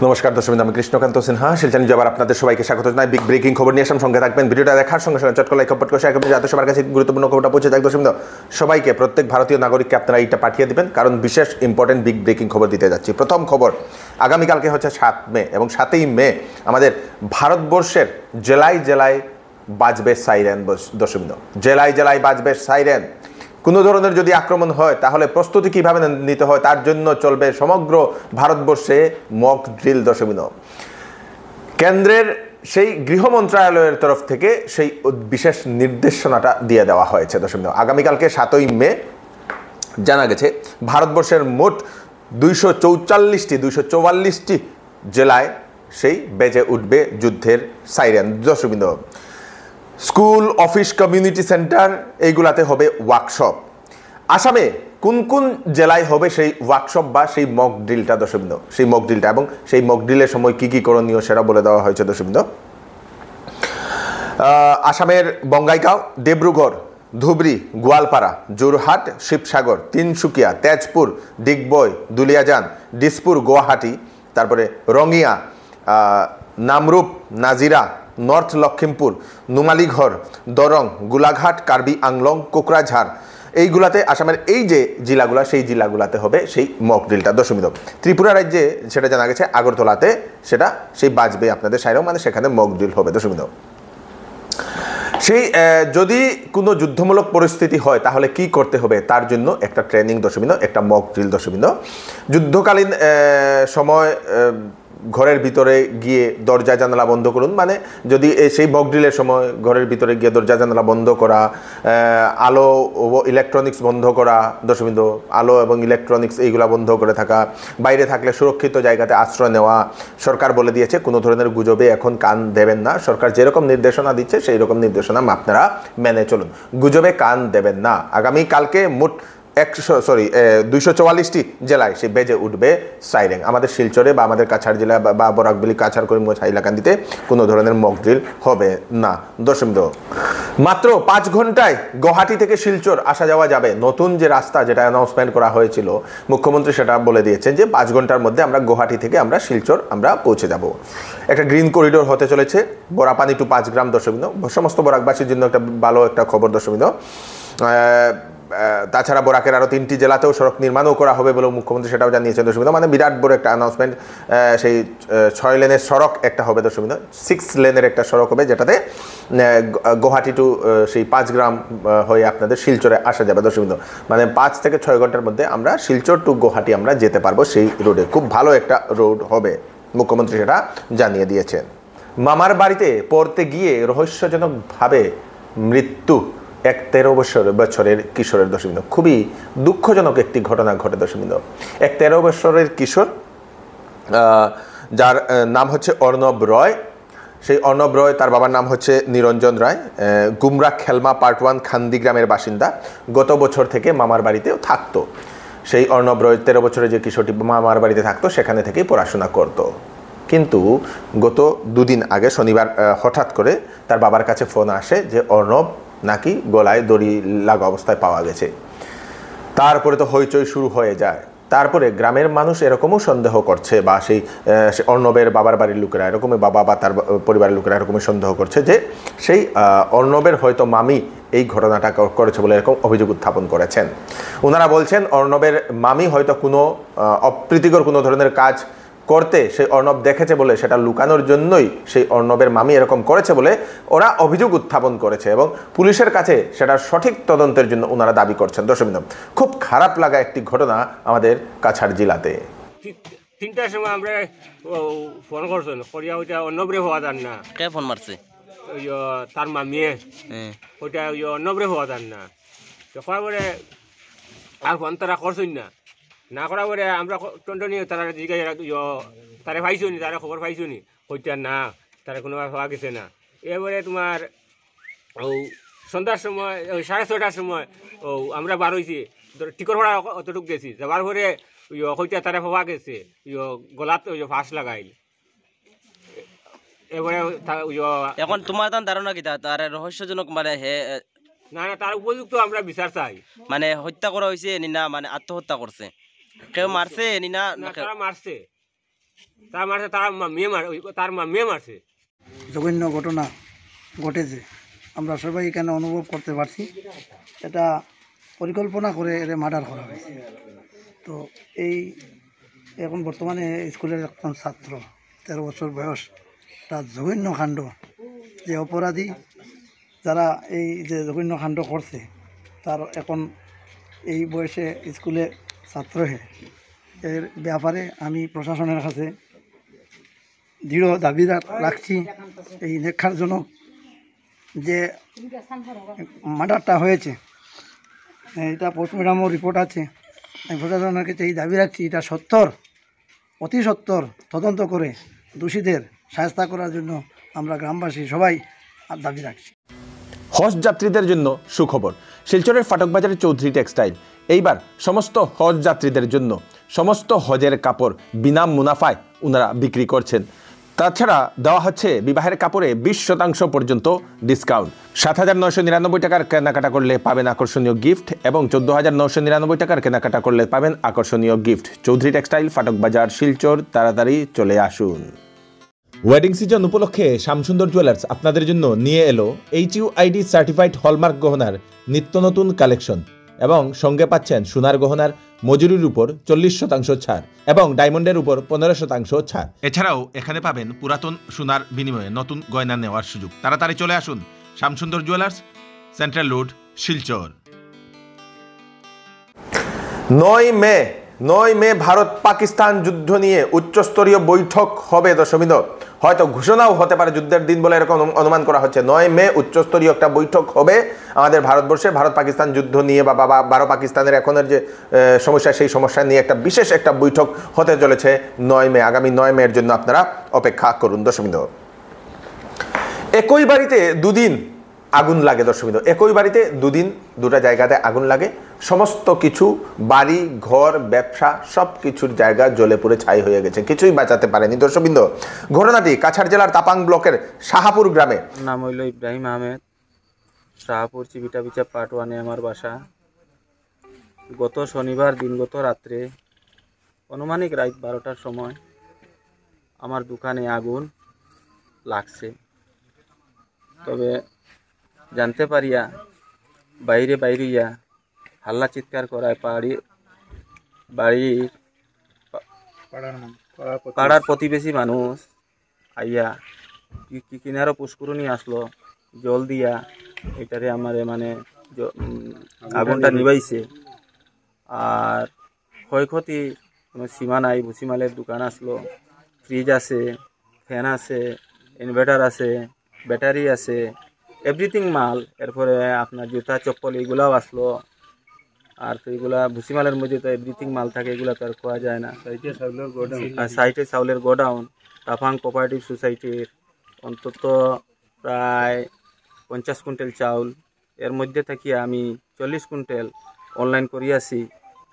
নমস্কার দর্শক, আমি কৃষ্ণকান্ত সিনহা শিলচর নিউজে আবার আপনাদের সবাইকে স্বাগত জানাই। বিগ ব্রেকিং খবর নিয়ে আসলাম, সঙ্গে থাকবেন। ভিডিওটা দেখার সঙ্গে সঙ্গে চটকল লাইক কমেন্ট করে শেয়ার করবেন যাতে সবার কাছে গুরুত্বপূর্ণ খবরটা পৌঁছে যায়। দর্শক সবাইকে, প্রত্যেক ভারতীয় নাগরিককে আপনারা এইটা পাঠিয়ে দিবেন, কারণ বিশেষ ইম্পর্টেন্ট বিগ ব্রেকিং খবর দিতে যাচ্ছি। প্রথম খবর, আগামীকালকে হচ্ছে 7 মে এবং 7ই মে আমাদের ভারতবর্ষের জেলায় জেলায় বাজবে সাইরেন। দর্শক, জেলায় জেলায় বাজবে সাইরেন। কোনো ধরনের যদি আক্রমণ হয় তাহলে প্রস্তুতি কীভাবে নিতে হয় তার জন্য চলবে সমগ্র ভারতবর্ষে মক ড্রিল। দর্শক, কেন্দ্রের সেই গৃহ মন্ত্রণালয়ের তরফ থেকে সেই বিশেষ নির্দেশনাটা দিয়ে দেওয়া হয়েছে। দর্শক, আগামীকালকে 7ই মে জানা গেছে ভারতবর্ষের মোট 244টি জেলায় সেই বেজে উঠবে যুদ্ধের সাইরেন। দর্শক, স্কুল, অফিস, কমিউনিটি সেন্টার এইগুলাতে হবে ওয়ার্কশপ। আসামে কোন কোন জেলায় হবে সেই ওয়ার্কশপ বা সেই মক ড্রিলটা? দর্শক, সেই মক ড্রিলটা এবং সেই মক ড্রিলের সময় কী কী করণীয় সেটা বলে দেওয়া হয়েছে। দর্শক, আসামের বঙ্গাইগাঁও, দেব্রুগড়, ধুবড়ি, গোয়ালপাড়া, যোরহাট, শিবসাগর, তিনসুকিয়া, তেজপুর, ডিগবই, দুলিয়াজান, দিসপুর, গুয়াহাটি, তারপরে রঙিয়া, নামরূপ, নাজিরা, নর্থ লক্ষিমপুর, নুমালীগড়, দরং, গোলাঘাট, কার্বি আংলং, কোকরাঝাড়, এইগুলাতে আসামের এই যে জেলাগুলা সেই জেলাগুলাতে হবে সেই মক ড্রিলটা। দর্শক, ত্রিপুরা রাজ্যে সেটা জানা গেছে আগরতলাতে সেটা সেই বাজবে আপনাদের সাইরেও, মানে সেখানে মক ড্রিল হবে। দর্শক, সেই যদি কোনো যুদ্ধমূলক পরিস্থিতি হয় তাহলে কি করতে হবে তার জন্য একটা ট্রেনিং। দর্শক, একটা মক ড্রিল। দর্শক, যুদ্ধকালীন সময় ঘরের ভিতরে গিয়ে দরজা জানালা বন্ধ করুন, মানে যদি সেই মক ড্রিলের সময় ঘরের ভিতরে গিয়ে দরজা জানালা বন্ধ করা, আলো ও ইলেকট্রনিক্স বন্ধ করা। দর্শক, আলো এবং ইলেকট্রনিক্স এইগুলা বন্ধ করে থাকা, বাইরে থাকলে সুরক্ষিত জায়গাতে আশ্রয় নেওয়া। সরকার বলে দিয়েছে কোনো ধরনের গুজবে এখন কান দেবেন না। সরকার যেরকম নির্দেশনা দিচ্ছে সেই রকম নির্দেশনা আপনারা মেনে চলুন, গুজবে কান দেবেন না। আগামীকালকে মোট 244টি জেলায় সে বেজে উঠবে সাইরেন। আমাদের শিলচরে বা আমাদের কাছাড় জেলা বা বরাকবেলি, কাছাড়, করিমগঞ্জ, হাইলাকান্দিতে কোনো ধরনের মক ড্রিল হবে না। দর্শক, মাত্র 5 ঘন্টায় গুয়াহাটি থেকে শিলচর আসা যাওয়া যাবে। নতুন যে রাস্তা যেটা অ্যানাউন্সমেন্ট করা হয়েছিল মুখ্যমন্ত্রী সেটা বলে দিয়েছেন যে 5 ঘন্টার মধ্যে আমরা গুয়াহাটি থেকে আমরা শিলচর আমরা পৌঁছে যাব। একটা গ্রিন করিডোর হতে চলেছে বরাপানি টু 5 গ্রাম। দর্শক, সমস্ত বরাকবাসীর জন্য একটা ভালো একটা খবর। দর্শক, তাছাড়া বরাকের আরও 3টি জেলাতেও সড়ক নির্মাণও করা হবে বলে মুখ্যমন্ত্রী সেটাও জানিয়েছেন। দর্শক, মানে বিরাট বড় একটা অ্যানাউন্সমেন্ট। সেই 6 লেনের সড়ক একটা হবে। দর্শক, 6 লেনের একটা সড়ক হবে যেটাতে গুয়াহাটি টু সেই 5 গ্রাম হয়ে আপনাদের শিলচরে আসা যাবে। দর্শক, মানে 5 থেকে 6 ঘন্টার মধ্যে আমরা শিলচর টু গুয়াহাটি আমরা যেতে পারবো সেই রোডে। খুব ভালো একটা রোড হবে, মুখ্যমন্ত্রী সেটা জানিয়ে দিয়েছেন। মামার বাড়িতে পড়তে গিয়ে রহস্যজনকভাবে মৃত্যু এক 13 বছরের কিশোরের। দর্শক, খুবই দুঃখজনক একটি ঘটনা ঘটে। দর্শক, এক 13 বছরের কিশোর, যার নাম হচ্ছে অর্ণব রয়। সেই অর্ণব রয়, তার বাবার নাম হচ্ছে নিরঞ্জন রায়, গুমরা খেলমা পার্ট 1 খান্দি গ্রামের বাসিন্দা। গত বছর থেকে মামার বাড়িতেও থাকতো। সেই অর্ণব রয় 13 বছরের যে কিশোরটি মামার বাড়িতে থাকতো সেখানে থেকেই পড়াশোনা করতো। কিন্তু গত 2 দিন আগে শনিবার হঠাৎ করে তার বাবার কাছে ফোন আসে যে অর্ণব নাকি গলায় দড়ি লাগা অবস্থায় পাওয়া গেছে। তারপরে তো হইচই শুরু হয়ে যায়। তারপরে গ্রামের মানুষ এরকমও সন্দেহ করছে, বা সেই অর্ণবের বাবার বাড়ির লোকেরা এরকমই, বাবা বা তার পরিবারের লোকেরা এরকমই সন্দেহ করছে যে সেই অর্ণবের হয়তো মামি এই ঘটনাটা করেছে বলে এরকম অভিযোগ উত্থাপন করেছেন। ওনারা বলছেন অর্ণবের মামি হয়তো কোনো অপ্রীতিকর কোনো ধরনের কাজ করতে সেই অর্ণব দেখেছে বলে সেটা লুকানোর জন্যই সেই অর্ণবের মামি এরকম করেছে বলে ওরা অভিযোগ উত্থাপন করেছে এবং পুলিশের কাছে সেটার সঠিক তদন্তের জন্য ওনারা দাবি করছেন। দর্শক, খুব খারাপ লাগা একটি ঘটনা আমাদের কাছাড় জেলাতে। 3টার সময় আমরা ফোন করছেন করিয়া ওইটা অর্ণবরে হওয়া যান না। কে ফোন মারছে? ওই তার মামিয়ে ওইটা ওই অর্ণবরে হওয়া যান না। তখন পরে আর ফোন তারা করছেন না, না করা পরে আমরা টন্টনি তারা জিজ্ঞাসা তারা পাইছো নি, তারা খবর পাইছো নি, হইতা না তারা কোনো হওয়া গেছে না। এবারে তোমার ও সন্ধ্যার সময় ওই 6:30টার সময় আমরা বার হয়েছি, টিকর ভাড়া অতটুকু গেছি, যাবার পরে হইতা তারা হওয়া গেছে গলাত ফাঁস লাগাইল। এবারে এখন তোমার ধারণা কি তার রহস্যজনক, মানে হে না না তার উপযুক্ত আমরা বিচার চাই। মানে হত্যা করা হয়েছে নি না মানে আত্মহত্যা করছে? কেউ মারছে নি না? তারা মারছে, তার মারছে, তার মেয়ে মারছে। জঘন্য ঘটনা ঘটেছে, আমরা সবাই এখানে অনুভব করতে পারছি। এটা পরিকল্পনা করে এর মার্ডার করা হয়েছে। তো এই এখন বর্তমানে স্কুলের একজন ছাত্র, 13 বছর বয়স, একটা জঘন্য কাণ্ড। যে অপরাধী যারা এই যে জঘন্য কাণ্ড করছে, তার এখন এই বয়সে স্কুলে ছাত্র এর ব্যাপারে আমি প্রশাসনের কাছে দৃঢ় দাবি রাখছি। এই নেক্ষারজনক যে মার্ডারটা হয়েছে, এটা পোস্টমর্টমও রিপোর্ট আছে। আমি প্রশাসনের কাছে এই দাবি রাখছি, এটা অতি সত্বর তদন্ত করে দোষীদের শাস্তি করার জন্য আমরা গ্রামবাসী সবাই দাবি রাখছি। হজ যাত্রীদের জন্য সুখবর। শিলচরের ফাটকবাজারের চৌধুরী টেক্সটাইল এইবার সমস্ত হজ যাত্রীদের জন্য সমস্ত হজের কাপড় বিনা মুনাফায় ওনারা বিক্রি করছেন। তাছাড়া দেওয়া হচ্ছে বিবাহের কাপড়ে 20% পর্যন্ত ডিসকাউন্ট। 7,999 টাকার কেনাকাটা করলে পাবেন আকর্ষণীয় গিফট এবং 14,999 টাকার কেনাকাটা করলে পাবেন আকর্ষণীয় গিফট। চৌধুরী টেক্সটাইল, ফাটকবাজার, শিলচর। তাড়াতাড়ি চলে আসুন। ওয়েডিং সিজন উপলক্ষে শ্যামসুন্দর জুয়েলার্স আপনাদের জন্য নিয়ে এলো HUID সার্টিফাইড হলমার্ক গহনার নিত্য নতুন কালেকশন এবং সঙ্গে পাচ্ছেন সোনার গহনার মজুরির উপর 40% ছাড় এবং ডায়মন্ডের উপর 15% ছাড়। এছাড়াও এখানে পাবেন পুরাতন সোনার বিনিময়ে নতুন গয়না নেওয়ার সুযোগ। তাড়াতাড়ি চলে আসুন Shyamsundar jewellers, central road, Silchar. 9 মে ভারত পাকিস্তান যুদ্ধ নিয়ে উচ্চস্তরীয় বৈঠক হবে। দশমিন হয়তো ঘোষণাও হতে পারে যুদ্ধের দিন বলে এরকম অনুমান করা হচ্ছে। 9 মে উচ্চস্তরীয় একটা বৈঠক হবে আমাদের ভারতবর্ষে, ভারত পাকিস্তান যুদ্ধ নিয়ে বা ভারত পাকিস্তানের এখনের যে সমস্যা, সেই সমস্যা নিয়ে একটা বিশেষ একটা বৈঠক হতে চলেছে 9 মে। আগামী 9 মের জন্য আপনারা অপেক্ষা করুন। দশমিন একই বাড়িতে দুদিন আগুন লাগে। দশমিন একই বাড়িতে দুদিন দুটা জায়গাতে আগুন লাগে। সমস্ত কিছু, বাড়ি ঘর, ব্যবসা, সব কিছুর জায়গা জ্বলে পুড়ে ছাই হয়ে গেছে, কিছুই বাঁচাতে পারেনি। দর্শকবৃন্দ, ঘটনাটি কাছাড় জেলার তাপাং ব্লকের শাহাপুর গ্রামে। নাম হইল ইব্রাহিম আহমেদ, শাহাপুর চিবিটাবিচা পার্ট 1-এ আমার বাসা। গত শনিবার দিনগত রাত্রে আনুমানিক রাত 12টার সময় আমার দোকানে আগুন লাগছে। তবে জানতে পারিয়া বাইরিয়া হাল্লা চিৎকার করায় বাড়ির পাড়ার প্রতিবেশী মানুষ আইয়া কিনারও পুষ্করণী আসলো, জল দিয়া এটারে আমারে মানে আগুনটা নিবাইছে। আর ক্ষয়ক্ষতি কোনো সীমা নাই। ভুসিমালের দোকান আসলো, ফ্রিজ আছে, ফ্যান আছে, ইনভার্টার আছে, ব্যাটারি আছে, এভরিথিং মাল। এরপরে আপনার জুতা চপ্পল এইগুলাও আসলো। আর তো এগুলা ভুসিমালের মধ্যে তো এভরিথিং মাল থাকে, এগুলা তো আর খাওয়া যায় না। সাইটে চাউলের গোডাউন তাফাং কোঅপারেটিভ সোসাইটির অন্তত প্রায় 50 কুইন্টাল চাউল, এর মধ্যে থেকে আমি 40 কুইন্টাল অনলাইন করিয়াছি।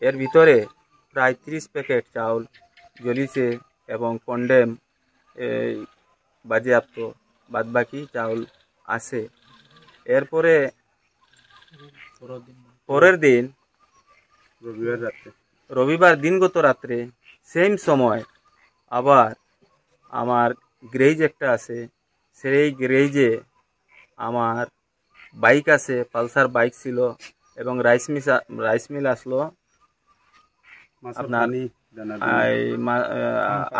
এর ভিতরে প্রায় 30 প্যাকেট চাউল জ্বলিছে এবং কন্ডেম বাজেয়াপ্ত, বাদবাকি চাউল আছে। এরপরে পরের দিন রবিবার দিনগত রাত্রে সেম সময় আবার আমার গ্যারেজ একটা আছে, সেই গ্যারেজে আমার বাইক আছে, পালসার বাইক ছিল এবং রাইস মিল আসলো আপনার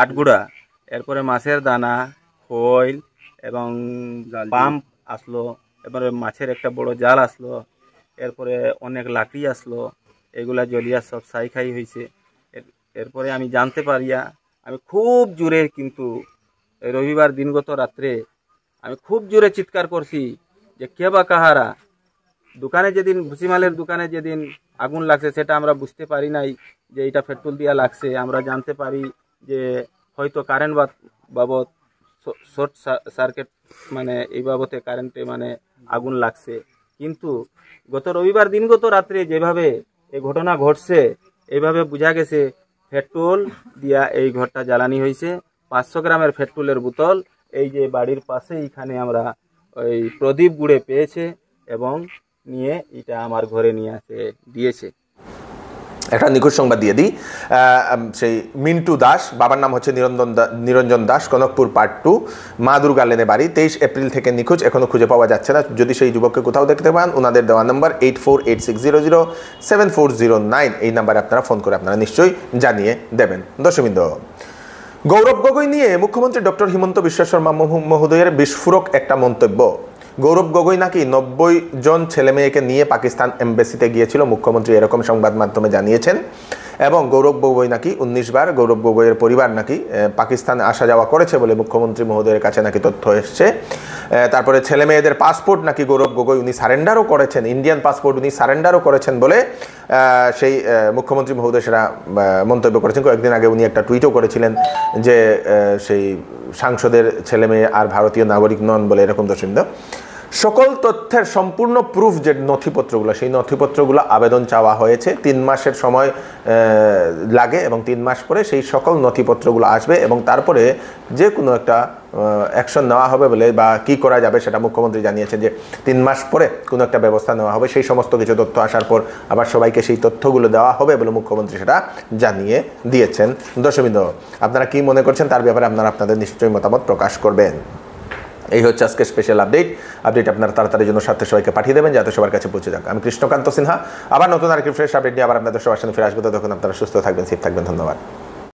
আটগুড়া। এরপরে মাছের দানা, খৈল এবং পাম্প আসলো। এবারে মাছের একটা বড় জাল আসলো। এরপরে অনেক লাকড়ি আসলো, এগুলা জ্বলিয়া সব ছাই হয়েছে। এরপরে আমি জানতে পারিয়া আমি খুব জোরে, কিন্তু রবিবার দিনগত রাত্রে আমি খুব জোরে চিৎকার করছি যে কে বা কাহারা। দোকানে যেদিন ভুসিমালের দোকানে যেদিন আগুন লাগছে সেটা আমরা বুঝতে পারি নাই যে এটা পেট্রোল দিয়া লাগছে। আমরা জানতে পারি যে হয়তো কারেন্ট বাবদ শর্ট সার্কিট, মানে এই বাবদে কারেন্টে মানে আগুন লাগছে। কিন্তু গত রবিবার দিনগত রাত্রে যেভাবে এই ঘটনা ঘটছে, এইভাবে বোঝা গেছে পেট্রোল দিয়া এই ঘরটা জ্বালানি হয়েছে। 500 গ্রামের পেট্রোলের বোতল এই যে বাড়ির পাশে এইখানে আমরা ওই প্রদীপ গুড়ে পেয়েছে এবং নিয়ে এটা আমার ঘরে নিয়ে আসে দিয়েছে। একটা নিখোঁজ সংবাদ দিয়ে দিই। সেই মিন্টু দাস, বাবার নাম হচ্ছে নিরঞ্জন দাস, কনকপুর পার্ট 2, মা দুর্গা লেনে বাড়ি, 23 এপ্রিল থেকে নিখোঁজ, এখনও খুঁজে পাওয়া যাচ্ছে না। যদি সেই যুবককে কোথাও দেখতে পান, ওনাদের দেওয়া নাম্বার 8486007409, এই নাম্বারে আপনারা ফোন করে আপনারা নিশ্চয়ই জানিয়ে দেবেন। দর্শকবৃন্দ, গৌরব গগৈ নিয়ে মুখ্যমন্ত্রী ডক্টর হিমন্ত বিশ্ব শর্মা মহোদয়ের বিস্ফোরক একটা মন্তব্য। গৌরব গগৈ নাকি 90 জন ছেলে মেয়েকে নিয়ে পাকিস্তান এমবেসিতে গিয়েছিল, মুখ্যমন্ত্রী এরকম সংবাদ মাধ্যমে জানিয়েছেন। এবং গৌরব গগৈ নাকি 19 বার, গৌরব গগৈয়ের পরিবার নাকি পাকিস্তানে আসা যাওয়া করেছে বলে মুখ্যমন্ত্রী মহোদয়ের কাছে নাকি তথ্য এসছে। তারপরে ছেলে মেয়েদের পাসপোর্ট নাকি গৌরব গগৈ উনি সারেন্ডারও করেছেন, ইন্ডিয়ান পাসপোর্ট উনি সারেন্ডারও করেছেন বলে সেই মুখ্যমন্ত্রী মহোদয় সেটা মন্তব্য করেছেন। কয়েকদিন আগে উনি একটা টুইটও করেছিলেন যে সেই সাংসদের ছেলে মেয়ে আর ভারতীয় নাগরিক নন বলে, এরকম দর্শিন্দ। সকল তথ্যের সম্পূর্ণ প্রুফ যে নথিপত্রগুলো, সেই নথিপত্রগুলো আবেদন চাওয়া হয়েছে। 3 মাসের সময় লাগে এবং 3 মাস পরে সেই সকল নথিপত্রগুলো আসবে এবং তারপরে যে কোনো একটা অ্যাকশন নেওয়া হবে বলে বা কি করা যাবে সেটা মুখ্যমন্ত্রী জানিয়েছেন যে 3 মাস পরে কোনো একটা ব্যবস্থা নেওয়া হবে। সেই সমস্ত কিছু তথ্য আসার পর আবার সবাইকে সেই তথ্যগুলো দেওয়া হবে বলে মুখ্যমন্ত্রী সেটা জানিয়ে দিয়েছেন। দর্শকবৃন্দ, আপনারা কি মনে করছেন তার ব্যাপারে আপনাদের নিশ্চয়ই মতামত প্রকাশ করবেন। এই হচ্ছে আজকে স্পেশাল আপডেট আপনারা তাড়াতাড়ি জন্য সাথে সবাইকে পাঠিয়ে দেবেন যাতে সবার কাছে পৌঁছে যাক। আমি কৃষ্ণকান্ত সিনহা, আবার নতুন আরেকটি ফ্রেশ আপডেট নিয়ে আবার আপনাদের সবার সামনে ফিরে আসবো। তখন আপনারা সুস্থ থাকবেন, সেফ থাকবেন। ধন্যবাদ।